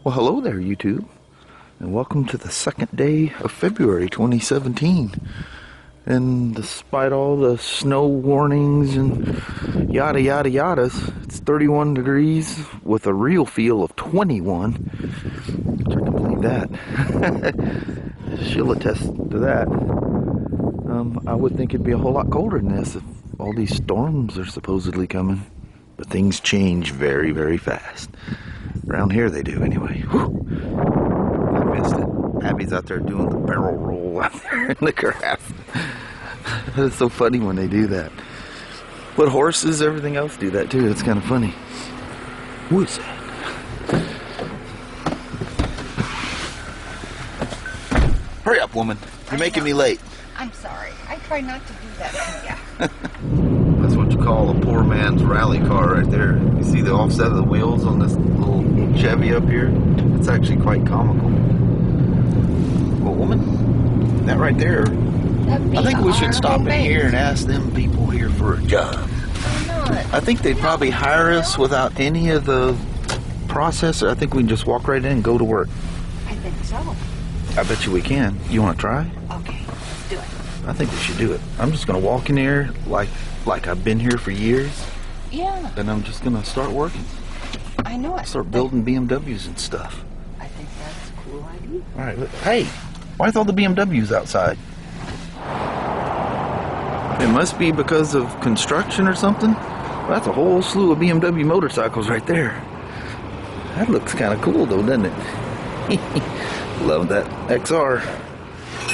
Well, hello there, YouTube, and welcome to the second day of February 2017. And despite all the snow warnings and yada yada yadas, it's 31 degrees with a real feel of 21. Which I can believe that. She'll attest to that. I would think it'd be a whole lot colder than this if all these storms are supposedly coming. But things change very, very fast. Around here they do, anyway. Whew. I missed it. Abby's out there doing the barrel roll out there in the grass. It's so funny when they do that. But horses, everything else do that too. It's kind of funny. Who is that? Hurry up, woman. You're making me late. I'm sorry. I try not to do that to you. That's what you call a poor man's rally car right there. You see the offset of the wheels on this little Chevy up here? It's actually quite comical. Well, woman, that right there, I think we should stop in here and ask them people here for a job. Why not? I think they'd probably hire us without any of the process. I think we can just walk right in and go to work. I think so. I bet you we can. You want to try? Okay, let's do it. I think we should do it. I'm just going to walk in here like I've been here for years. Yeah. And I'm just going to start working. I know it. Start building BMWs and stuff. I think that's a cool idea. All right, look. Hey, why is all the BMWs outside? It must be because of construction or something. Well, that's a whole slew of BMW motorcycles right there. That looks kind of cool though, doesn't it? Love that XR.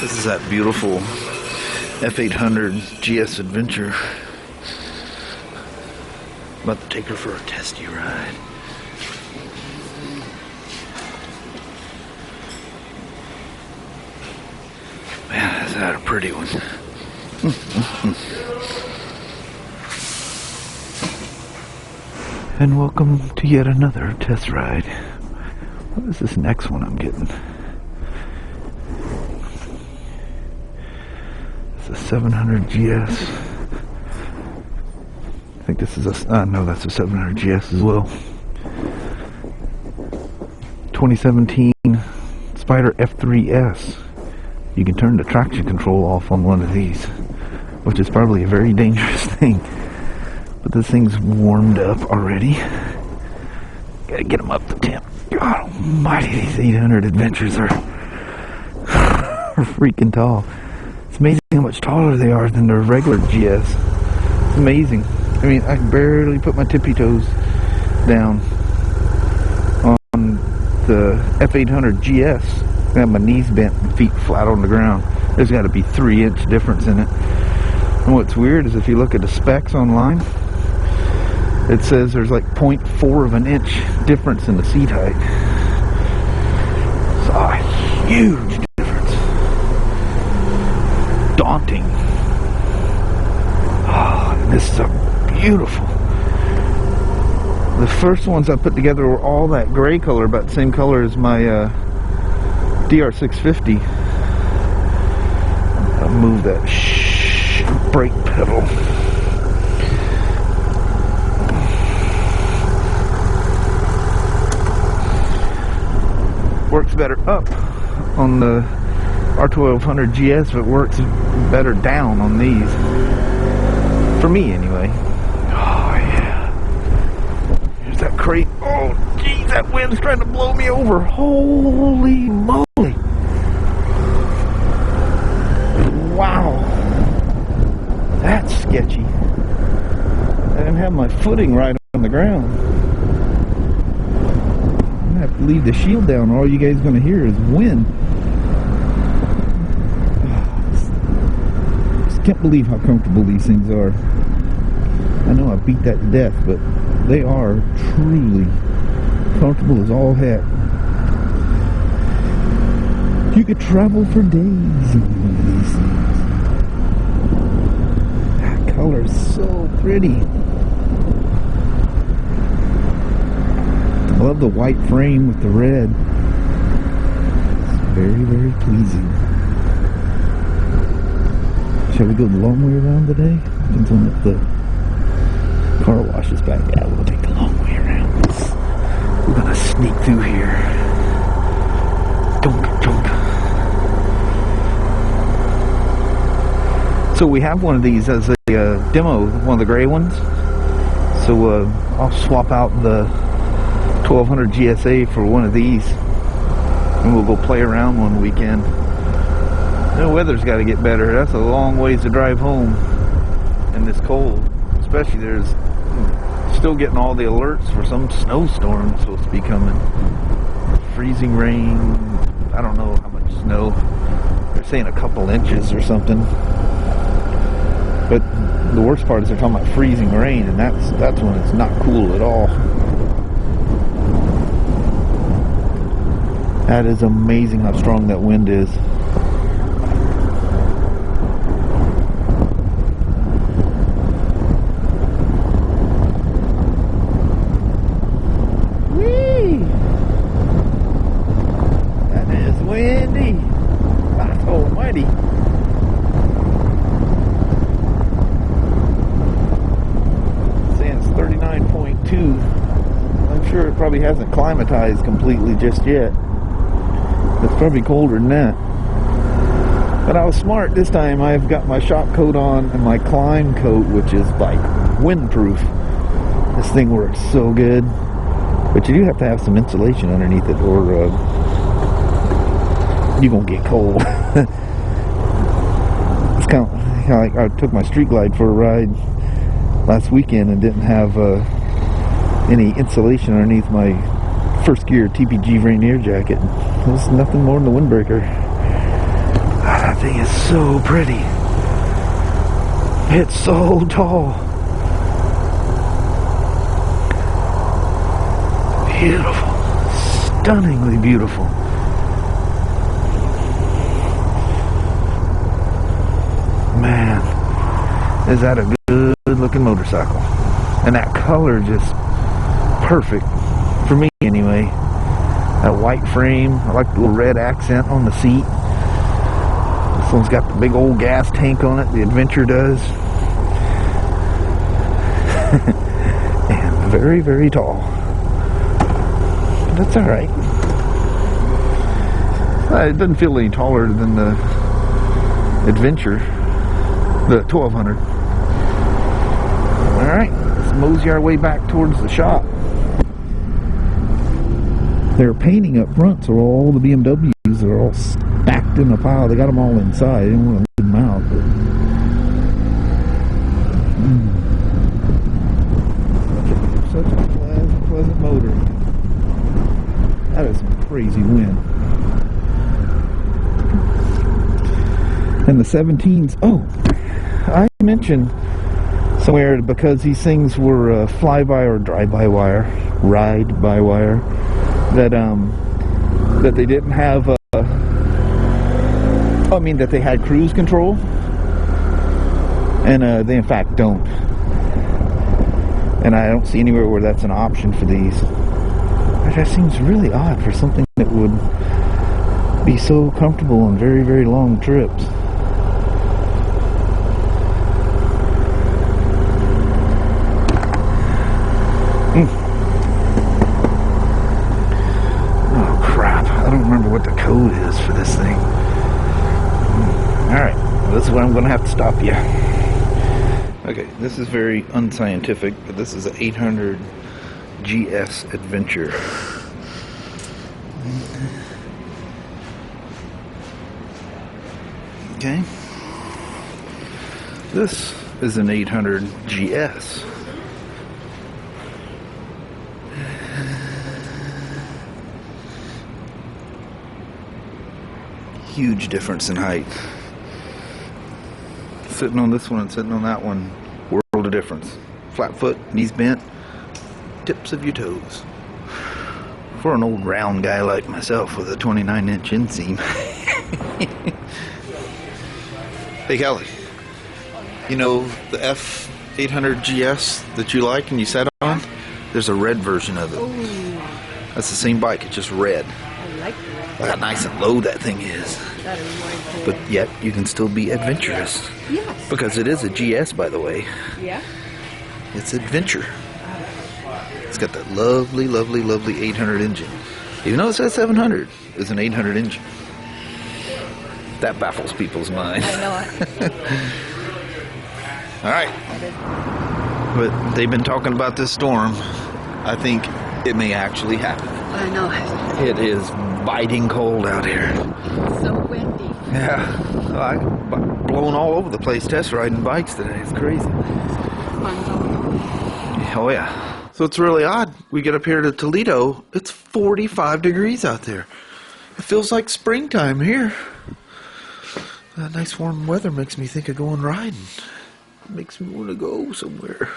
This is that beautiful F800GS Adventure. About to take her for a testy ride. Man, is that a pretty one. And welcome to yet another test ride. What is this next one I'm getting? It's a 700GS. I think this is a, no, that's a 700GS as well. 2017 Spyder F3S. You can turn the traction control off on one of these, which is probably a very dangerous thing. But this thing's warmed up already. Gotta get them up the temp. God almighty, these 800 Adventures are freaking tall. It's amazing how much taller they are than their regular GS. It's amazing. I mean, I can barely put my tippy toes down on the F800GS. I have my knees bent and feet flat on the ground. There's got to be 3-inch difference in it. And what's weird is if you look at the specs online, it says there's like 0.4 of an inch difference in the seat height. It's a huge difference. Daunting. Oh, this is a beautiful. The first ones I put together were all that gray color, about the same color as my DR650. I'll move that brake pedal. Works better up on the R1200GS, but works better down on these. For me, anyway. Oh, yeah. Here's that crate. Oh, geez, that wind's trying to blow me over. Holy moly. Wow. That's sketchy. I didn't have my footing right on the ground. I'm gonna have to leave the shield down, or all you guys are gonna hear is wind. Just can't believe how comfortable these things are. I know I beat that to death, but they are truly comfortable as all heck. You could travel for days in one of these things. That color is so pretty. I love the white frame with the red. It's very, very pleasing. Shall we go the long way around today? Depends on if the car wash is back. Yeah, we'll take the long way around. We're gonna sneak through here. So we have one of these as a demo, one of the gray ones. So I'll swap out the 1200GSA for one of these, and we'll go play around one weekend. The weather's got to get better. That's a long ways to drive home in this cold. Especially there's still getting all the alerts for some snowstorm supposed to be coming. Freezing rain. I don't know how much snow. They're saying a couple inches or something. But the worst part is they're talking about freezing rain, and that's when it's not cool at all. That is amazing how strong that wind is. Whee! That is windy. That's almighty. Saying it's 39.2. I'm sure it probably hasn't climatized completely just yet. It's probably colder than that. But I was smart this time. I've got my shop coat on and my climb coat, which is like windproof. This thing works so good. But you do have to have some insulation underneath it, or you're gonna get cold. It's kind of like I took my Street Glide for a ride last weekend and didn't have any insulation underneath my first gear TPG Rainier jacket. It was nothing more than a windbreaker. That thing is so pretty. It's so tall. Beautiful. Stunningly beautiful. Man, is that a good looking motorcycle. And that color just perfect. For me anyway. That white frame. I like the little red accent on the seat. This one's got the big old gas tank on it. The Adventure does. And very, very tall. But that's alright. It doesn't feel any taller than the Adventure. The 1200. Alright. Let's mosey our way back towards the shop. They're painting up front, so all the BMWs are all stacked in a pile. They got them all inside. They didn't want to leave them out. But, such a pleasant motor. That is some crazy wind. And the 17s. Oh, I mentioned somewhere because these things were fly-by or drive-by-wire, ride-by-wire. That they didn't have that they had cruise control, and they in fact don't, and I don't see anywhere where that's an option for these. That seems really odd for something that would be so comfortable on very, very long trips. I don't remember what the code is for this thing. Alright, well, this is where I'm going to have to stop you. Okay, this is very unscientific, but this is an 800GS Adventure. Okay. This is an 800GS. Huge difference in height. Sitting on this one and sitting on that one, world of difference. Flat foot, knees bent, tips of your toes. For an old round guy like myself with a 29-inch inseam. Hey Kelly, you know the F800GS that you like and you sat on? There's a red version of it. Ooh. That's the same bike, it's just red. I like that. Look how nice and low that thing is. That is wonderful. But yet, you can still be adventurous. Yes. Because it is a GS, by the way. Yeah. It's Adventure. It's got that lovely, lovely, lovely 800 engine. Even though it says 700, it's an 800 engine. That baffles people's minds. I know it. Alright. But they've been talking about this storm. I think it may actually happen. I know. It is biting cold out here. So windy. Yeah. I blown all over the place test riding bikes today. It's crazy. Oh yeah. So it's really odd. We get up here to Toledo, it's 45 degrees out there. It feels like springtime here. That nice warm weather makes me think of going riding. It makes me want to go somewhere.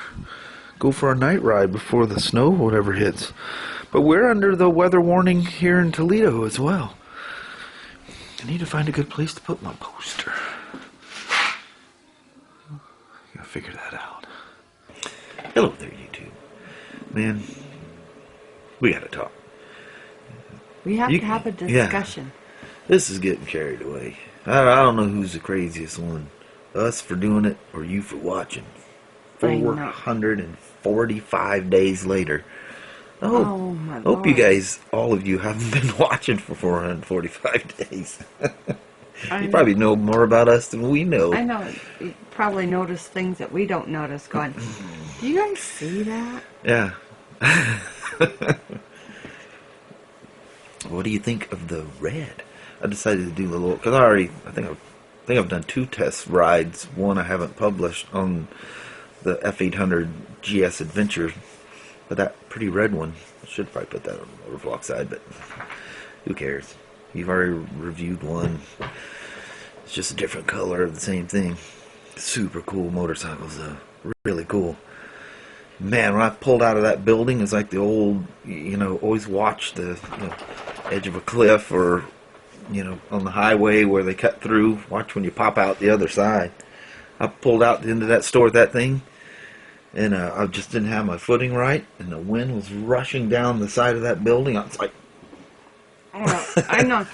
Go for a night ride before the snow or whatever hits. But we're under the weather warning here in Toledo as well. I need to find a good place to put my poster. Gotta figure that out. Hello there, YouTube. Man, we gotta talk. We have to have a discussion. Yeah, this is getting carried away. I don't know who's the craziest one. Us for doing it or you for watching. 445 days later. Oh my Lord. Hope you guys, all of you, haven't been watching for 445 days. You probably know more about us than we know. I know. You probably notice things that we don't notice going, do you guys see that? Yeah. What do you think of the red? I decided to do a little, because I think I've done 2 test rides. One I haven't published on the F800GS Adventure, but that pretty red one, I should probably put that on the motorvlog side, but who cares? You've already reviewed one. It's just a different color of the same thing. Super cool motorcycles though, really cool. Man, when I pulled out of that building, it's like the old, always watch the edge of a cliff or, on the highway where they cut through. Watch when you pop out the other side. I pulled out into that store with that thing, and I just didn't have my footing right, and the wind was rushing down the side of that building. I was like, I know.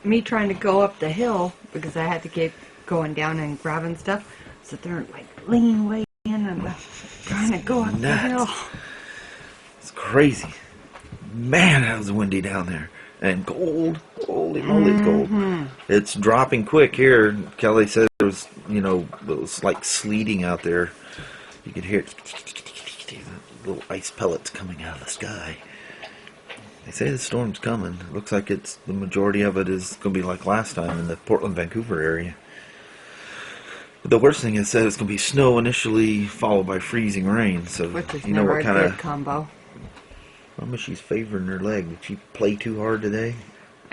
Me trying to go up the hill because I had to keep going down and grabbing stuff. So they're like leaning way in and trying to go up the hill. It's crazy. Man, that was windy down there. And cold. Holy moly, it's cold. It's dropping quick here. Kelly said there was, it was like sleeting out there. You could hear little ice pellets coming out of the sky. They say the storm's coming. It looks like the majority of it is going to be like last time in the Portland, Vancouver area. But the worst thing is that it's going to be snow initially, followed by freezing rain. So which is you know never what kind of combo. How much she's favoring her leg? Did she play too hard today?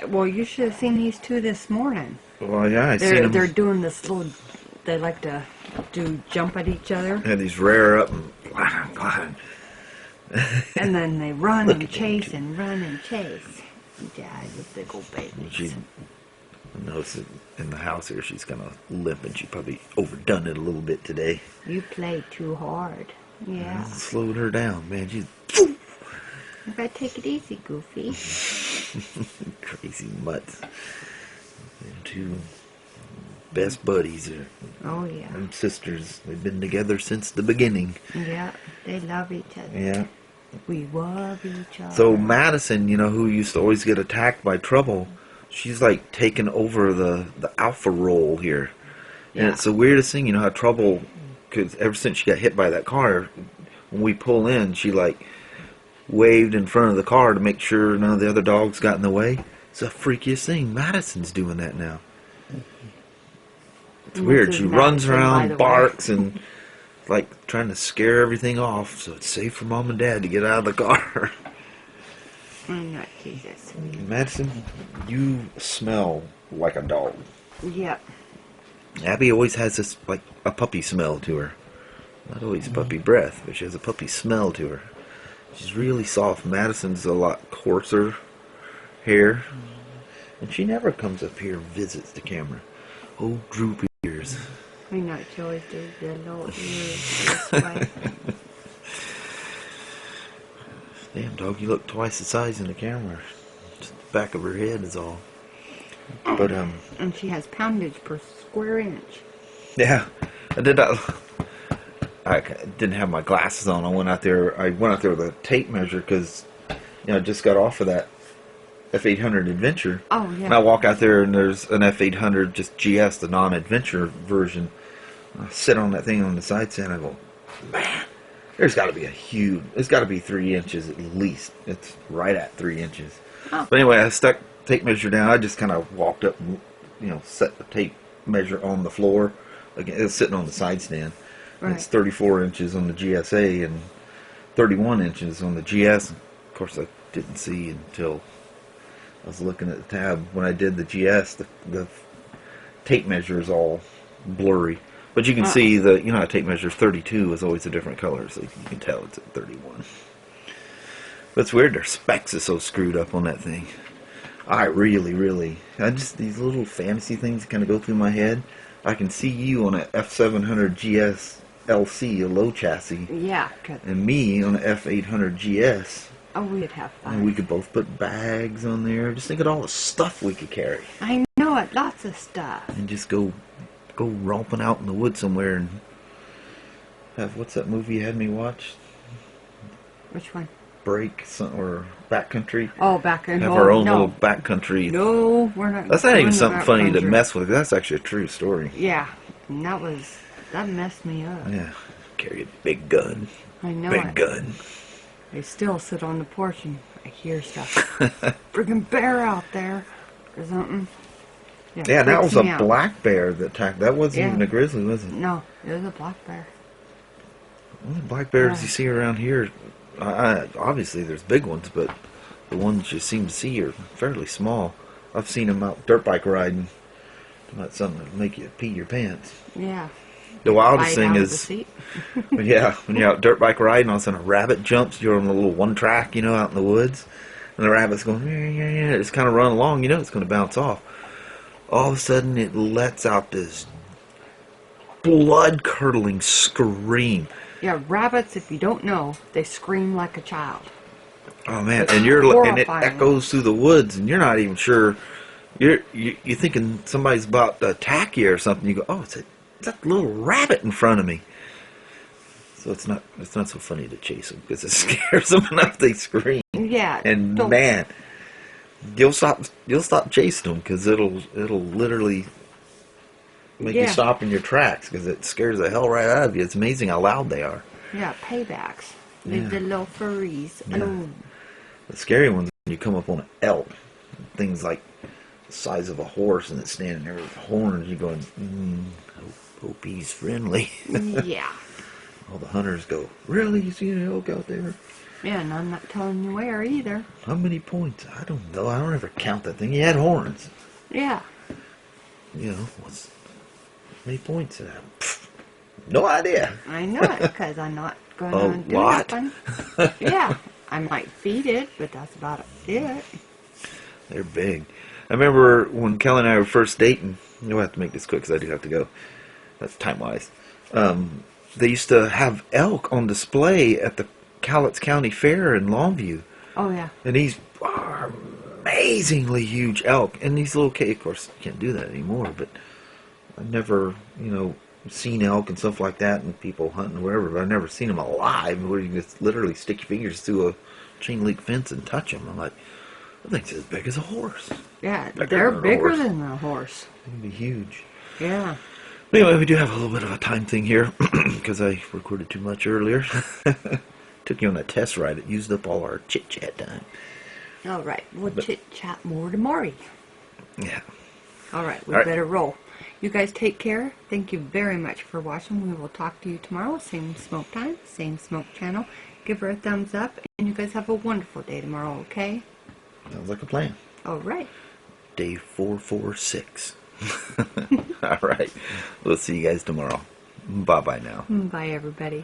Well, you should have seen these 2 this morning. Well, yeah, I seen them. They're doing this little. They like to jump at each other. Yeah, these rear up and glide. And then they run and chase and run and chase. Yeah, the big old babies. She knows that in the house here she's kind of limp and she probably overdone it a little bit today. You play too hard. Yeah. Slowed her down, man. She's. You gotta take it easy, Goofy. Crazy mutts. Them 2 best buddies. Oh yeah. Them sisters. They've been together since the beginning. Yeah, they love each other. Yeah. We love each other. So Madison, who used to always get attacked by Trouble, she's like taken over the alpha role here. And it's the weirdest thing, how Trouble, because ever since she got hit by that car, when we pull in, she like waved in front of the car to make sure none of the other dogs got in the way. It's the freakiest thing. Madison's doing that now. It's weird. She runs around, barks, and like trying to scare everything off so it's safe for Mom and Dad to get out of the car. I'm not Jesus. Madison, you smell like a dog. Yep. Abby always has this like a puppy smell to her. Not always puppy breath, but she has a puppy smell to her. She's really soft. Madison's a lot coarser hair. And she never comes up here and visits the camera. Oh, droopy ears. I know, she always does the little ears this way. Damn, dog, you look twice the size in the camera. Just the back of her head is all. But, And she has poundage per square inch. Yeah. I didn't have my glasses on. I went out there with a tape measure because, I just got off of that F800 Adventure. Oh, yeah. And I walk out there and there's an F800 just GS, the non-adventure version, I sit on that thing on the side stand. I go, man, there's got to be it's got to be 3 inches at least. It's right at 3 inches. Oh. But anyway, I stuck tape measure down. I just kind of walked up and, set the tape measure on the floor. Again, it's sitting on the side stand. Right. It's 34 inches on the GSA and 31 inches on the GS. Of course, I didn't see until I was looking at the tab. When I did the GS, the tape measure is all blurry. But you can see how tape measure 32 is always a different color, so you can tell it's at 31. But it's weird, their specs is so screwed up on that thing. These little fantasy things kind of go through my head. I can see you on an F700GS LC, a low chassis. Yeah. And me on an F800GS. Oh, we'd have fun. And we could both put bags on there. Just think of all the stuff we could carry. I know it, lots of stuff. And just go romping out in the woods somewhere and have, what's that movie you had me watch? Which one? Break or Backcountry. Oh, Backcountry. Have our own little backcountry. No, we're not. That's not even something funny to mess with. That's actually a true story. Yeah, and that messed me up. Yeah, carry a big gun. I know big gun. I still sit on the porch and I hear stuff. Friggin' bear out there or something. Yeah, that was a black bear that attacked. That wasn't even a grizzly, was it? No, it was a black bear. Well, the black bears you see around here, obviously there's big ones, but the ones you seem to see are fairly small. I've seen them out dirt bike riding. Not something that make you pee your pants. Yeah. The wildest thing is, when you're out dirt bike riding, all of a sudden a rabbit jumps. You're on a little one track, out in the woods, and the rabbit's going, yeah. It's kind of running along. It's going to bounce off. All of a sudden, it lets out this blood-curdling scream. Yeah, rabbits, if you don't know, they scream like a child. Oh man, and it echoes through the woods, and you're not even sure. You're thinking somebody's about to attack you or something. You go, oh, it's that little rabbit in front of me. So it's not so funny to chase them because it scares them enough they scream. Yeah. And man, you'll stop chasing them because it'll literally make you stop in your tracks because it scares the hell right out of you. It's amazing how loud they are. Yeah, paybacks. Leave the little furries alone. The scary ones when you come up on an elk, things like the size of a horse, and it's standing there with horns. You're going, hope he's friendly. Yeah. All the hunters go, really? You see an elk out there? Yeah, and I'm not telling you where either. How many points? I don't know. I don't ever count that thing. He had horns. Yeah. What's how many points did I have? No idea. I know it because I'm not going to do nothing. Yeah. I might feed it, but that's about it. They're big. I remember when Kelly and I were first dating. We'll have to make this quick because I do have to go. That's time-wise. They used to have elk on display at the Cowlitz County Fair in Longview. Oh, yeah. And these are amazingly huge elk. And these little kids, of course, you can't do that anymore. But I've never, seen elk and stuff like that and people hunting or wherever. But I've never seen them alive where you can just literally stick your fingers through a chain link fence and touch them. I'm like, I think it's as big as a horse. Yeah, they're bigger than a horse. They'd be huge. Yeah. Anyway, we do have a little bit of a time thing here because I recorded too much earlier. Took you on that test ride. It used up all our chit-chat time. All right. We'll chit-chat more tomorrow. Yeah. All right. We better roll. You guys take care. Thank you very much for watching. We will talk to you tomorrow. Same smoke time. Same smoke channel. Give her a thumbs up. And you guys have a wonderful day tomorrow, okay? Sounds like a plan. All right. Day 446. All right. We'll see you guys tomorrow. Bye-bye now. Bye, everybody.